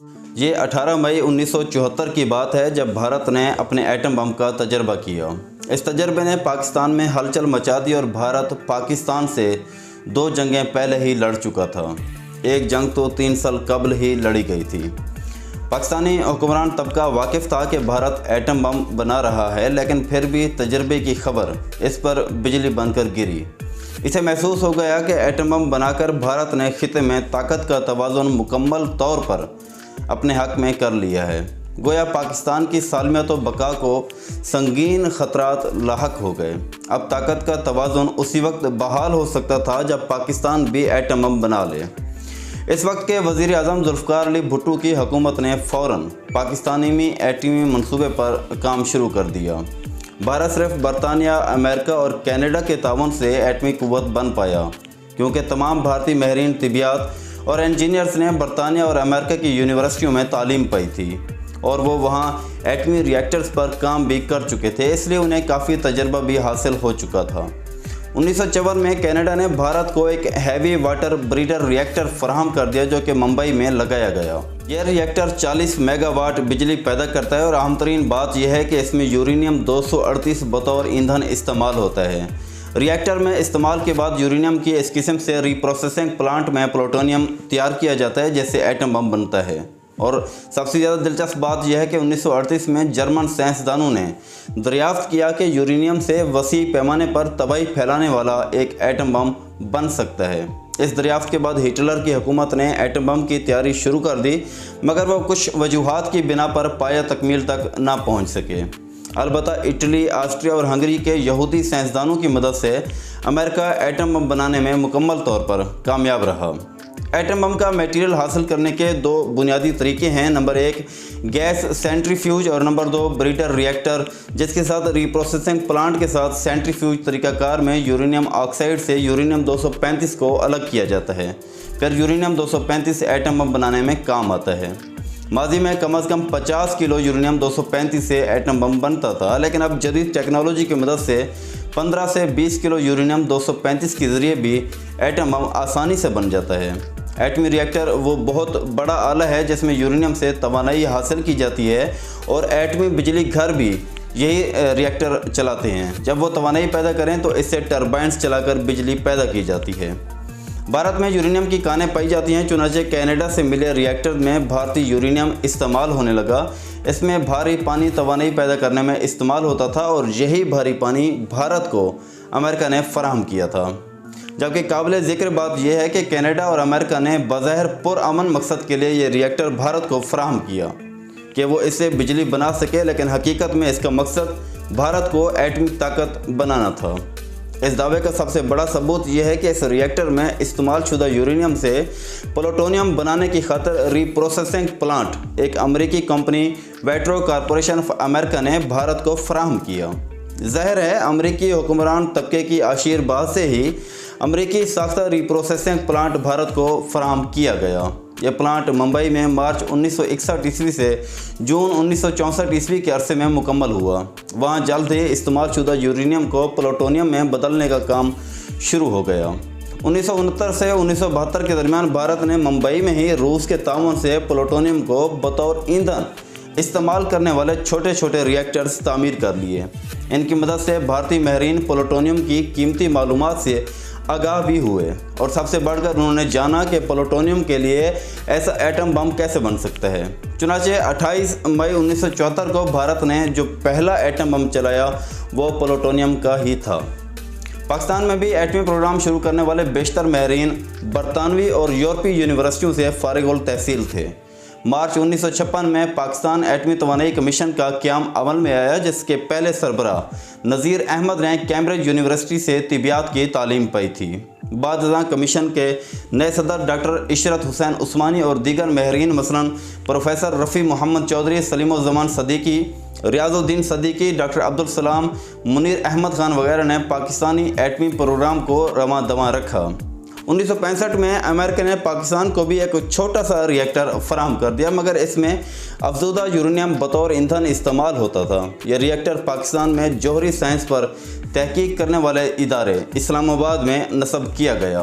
یہ 18 مئی 1974 کی بات ہے جب بھارت نے اپنے ایٹم بم کا تجربہ کیا۔ اس تجربے نے پاکستان میں ہلچل مچا دی اور بھارت پاکستان سے 2 جنگیں پہلے ہی لڑ چکا تھا۔ ایک جنگ تو 3 سال قبل ہی لڑی گئی تھی۔ پاکستانی حکمران طبقہ واقف تھا کہ بھارت ایٹم بم بنا رہا ہے، لیکن پھر بھی تجربے کی خبر اس پر بجلی بن کر گری۔ اسے محسوس ہو گیا کہ ایٹم بم بنا کر بھارت نے خطے میں طاقت کا توازن مکمل طور پر اپنے حق میں کر لیا ہے۔ گویا پاکستان کی سالمیت و بقا کو سنگین خطرات لاحق ہو گئے۔ اب طاقت کا توازن اسی وقت بحال ہو سکتا تھا جب پاکستان بھی ایٹم بم بنا لے۔ اس وقت کے وزیر اعظم ذوالفقار علی بھٹو کی حکومت نے فوراً پاکستانی ایٹمی منصوبے پر کام شروع کر دیا۔ بھارت صرف برطانیہ، امریکہ اور کینیڈا کے تعاون سے ایٹمی قوت بن پایا، کیونکہ تمام بھارتی ماہرین طبیعیات اور انجینئرز نے برطانیہ اور امریکہ کی یونیورسٹیوں میں تعلیم پائی تھی اور وہ وہاں ایٹمی ری ایکٹرز پر کام بھی کر چکے تھے، اس لیے انہیں کافی تجربہ بھی حاصل ہو چکا تھا۔ 1954 میں کینیڈا نے بھارت کو ایک ہیوی واٹر بریڈر ری ایکٹر فراہم کر دیا جو کہ ممبئی میں لگایا گیا۔ یہ ری ایکٹر 40 میگا واٹ بجلی پیدا کرتا ہے اور اہم ترین بات یہ ہے کہ اس میں یورینیم 238 بطور ایندھن استعمال ہوتا ہے۔ ری ایکٹر میں استعمال کے بعد یورینیم کی اس قسم سے ری پروسیسنگ پلانٹ میں پلوٹونیم تیار کیا جاتا ہے جیسے ایٹم بم بنتا ہے۔ اور سب سے زیادہ دلچسپ بات یہ ہے کہ 1938 میں جرمن سائنسدانوں نے دریافت کیا کہ یورینیم سے وسیع پیمانے پر تباہی پھیلانے والا ایک ایٹم بم بن سکتا ہے۔ اس دریافت کے بعد ہٹلر کی حکومت نے ایٹم بم کی تیاری شروع کر دی، مگر وہ کچھ وجوہات کی بنا پر پایہ تکمیل تک نہ پہنچ سکے۔ البتہ اٹلی، آسٹریا اور ہنگری کے یہودی سائنسدانوں کی مدد سے امریکہ ایٹم بم بنانے میں مکمل طور پر کامیاب رہا۔ ایٹم بم کا میٹیریل حاصل کرنے کے 2 بنیادی طریقے ہیں۔ نمبر 1 گیس سینٹریفیوج اور نمبر 2 بریڈر ری ایکٹر، جس کے ساتھ ری پروسیسنگ پلانٹ کے ساتھ سینٹریفیوج طریقہ کار میں یورینیم آکسائڈ سے یورینیم 235 کو الگ کیا جاتا ہے۔ پھر یورینیم 235 ایٹم بم بنانے میں کام آتا ہے۔ ماضی میں کم از کم 50 کلو یورینیم 235 سے ایٹم بم بنتا تھا، لیکن اب جدید ٹیکنالوجی کی مدد سے 15 سے 20 کلو یورینیم 235 کے ذریعے بھی ایٹم بم آسانی سے بن جاتا ہے۔ ایٹمی ری ایکٹر وہ بہت بڑا آلہ ہے جس میں یورینیم سے توانائی حاصل کی جاتی ہے اور ایٹمی بجلی گھر بھی یہی ری ایکٹر چلاتے ہیں۔ جب وہ توانائی پیدا کریں تو اس سے ٹربائنز چلا کر بجلی پیدا کی جاتی ہے۔ بھارت میں یورینیم کی کانیں پائی جاتی ہیں، چنانچہ کینیڈا سے ملے ری ایکٹر میں بھارتی یورینیم استعمال ہونے لگا۔ اس میں بھاری پانی توانائی پیدا کرنے میں استعمال ہوتا تھا اور یہی بھاری پانی بھارت کو امریکہ نے فراہم کیا تھا۔ جبکہ قابل ذکر بات یہ ہے کہ کینیڈا اور امریکہ نے بظاہر پرامن مقصد کے لیے یہ ری ایکٹر بھارت کو فراہم کیا کہ وہ اس سے بجلی بنا سکے، لیکن حقیقت میں اس کا مقصد بھارت کو ایٹمی طاقت بنانا تھا۔ اس دعوے کا سب سے بڑا ثبوت یہ ہے کہ اس ری ایکٹر میں استعمال شدہ یورینیم سے پلوٹونیم بنانے کی خاطر ری پروسیسنگ پلانٹ ایک امریکی company vitro corporation of America نے بھارت کو فراہم کیا۔ ظاہر ہے امریکی حکمران طبقے کی عشیر بات سے ہی امریکی ساختہ ری پروسیسنگ پلانٹ بھارت کو فراہم کیا گیا۔ یہ پلانٹ ممبئی میں مارچ 1961 عیسوی سے جون 1964 عیسوی کے عرصے میں مکمل ہوا۔ وہاں جلد ہی استعمال شدہ یورینیم کو پلوٹونیم میں بدلنے کا کام شروع ہو گیا۔ 1969 سے 1972 کے درمیان بھارت نے ممبئی میں ہی روس کے تعاون سے پلوٹونیم کو بطور ایندھن استعمال کرنے والے چھوٹے چھوٹے ری ایکٹرز تعمیر کر لیے۔ ان کی مدد سے بھارتی ماہرین پلوٹونیم کی قیمتی معلومات سے آگاہ بھی ہوئے اور سب سے بڑھ کر انہوں نے جانا کہ پلوٹونیم کے لیے ایسا ایٹم بم کیسے بن سکتا ہے۔ چنانچہ 28 مئی 1974 کو بھارت نے جو پہلا ایٹم بم چلایا وہ پلوٹونیم کا ہی تھا۔ پاکستان میں بھی ایٹمی پروگرام شروع کرنے والے بیشتر ماہرین برطانوی اور یورپی یونیورسٹیوں سے فارغ التحصیل تھے۔ مارچ 1956 میں پاکستان ایٹمی توانائی کمیشن کا قیام عمل میں آیا، جس کے پہلے سربراہ نذیر احمد نے کیمبرج یونیورسٹی سے طبیعیات کی تعلیم پائی تھی۔ بعد ازاں کمیشن کے نئے صدر ڈاکٹر عشرت حسین عثمانی اور دیگر ماہرین مثلاً پروفیسر رفیع محمد چودھری، سلیم الزمان صدیقی، ریاض الدین صدیقی، ڈاکٹر عبدالسلام، منیر احمد خان وغیرہ نے پاکستانی ایٹمی پروگرام کو رواں دواں رکھا۔ 1965 میں امریکہ نے پاکستان کو بھی ایک چھوٹا سا ری ایکٹر فراہم کر دیا، مگر اس میں افزودہ یورینیم بطور ایندھن استعمال ہوتا تھا۔ یہ ری ایکٹر پاکستان میں جوہری سائنس پر تحقیق کرنے والے ادارے اسلام آباد میں نصب کیا گیا۔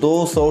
200